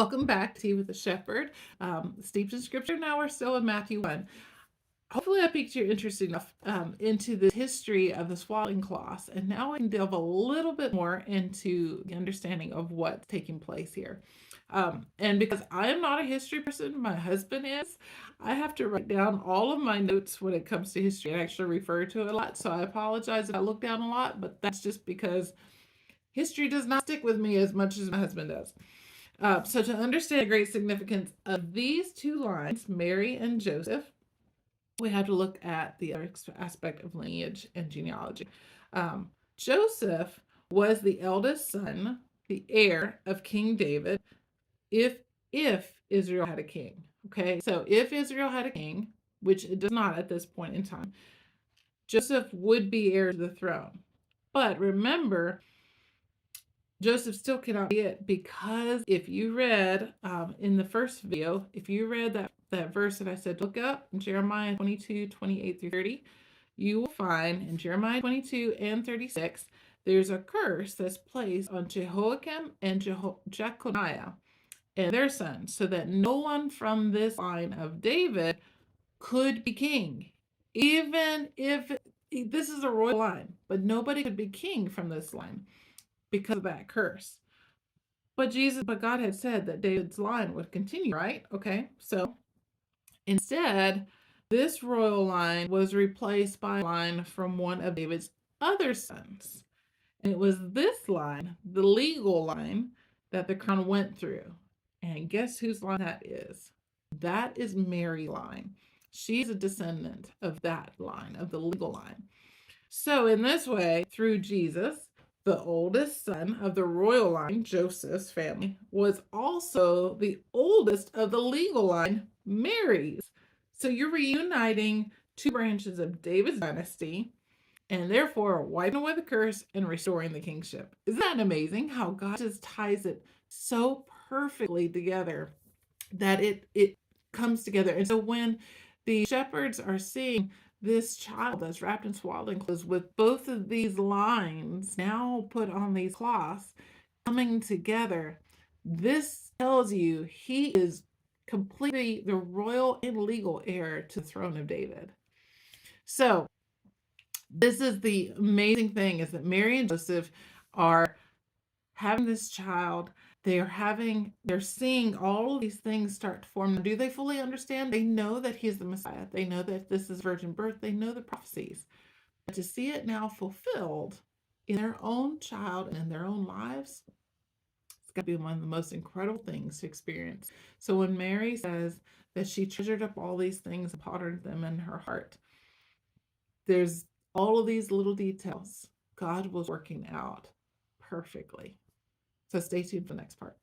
welcome back to Tea with the Shepherd. Steeped in Scripture. Now we're still in Matthew 1. Hopefully, I piqued your interest enough into the history of the swaddling cloth, and now we can delve a little bit more into the understanding of what's taking place here. And because I am not a history person, my husband is, I have to write down all of my notes when it comes to history and actually refer to it a lot. So I apologize if I look down a lot, but that's just because history does not stick with me as much as my husband does. So to understand the great significance of these two lines, Mary and Joseph, we have to look at the other aspect of lineage and genealogy. Joseph was the eldest son, the heir of King David, if Israel had a king. Okay, so if Israel had a king, which it does not at this point in time, Joseph would be heir to the throne. But remember, Joseph still cannot be it, because if you read in the first video, if you read that verse that I said look up in Jeremiah 22, 28 through 30, you will find in Jeremiah 22 and 36, there's a curse that's placed on Jehoiakim and Jeconiah and their sons, so that no one from this line of David could be king. Even if this is a royal line, but nobody could be king from this line because of that curse. But God had said that David's line would continue, right? Okay, so instead, this royal line was replaced by a line from one of David's other sons. And it was this line, the legal line, that the crown went through. And guess whose line that is? That is Mary's line. She's a descendant of that line, of the legal line. So in this way, through Jesus, the oldest son of the royal line, Joseph's family, was also the oldest of the legal line, Mary's. So you're reuniting two branches of David's dynasty, and therefore wiping away the curse and restoring the kingship. Isn't that amazing how God just ties it so perfectly together that it comes together? And so when the shepherds are seeing this child that's wrapped in swaddling clothes with both of these lines now put on these cloths coming together, this tells you he is completely the royal and legal heir to the throne of David. So this is the amazing thing, is that Mary and Joseph are having this child. They're seeing all of these things start to form. Do they fully understand? They know that he's the Messiah. They know that this is virgin birth. They know the prophecies. But to see it now fulfilled in their own child and in their own lives, it's got to be one of the most incredible things to experience. So when Mary says that she treasured up all these things and pondered them in her heart, there's all of these little details God was working out perfectly. So stay tuned for the next part.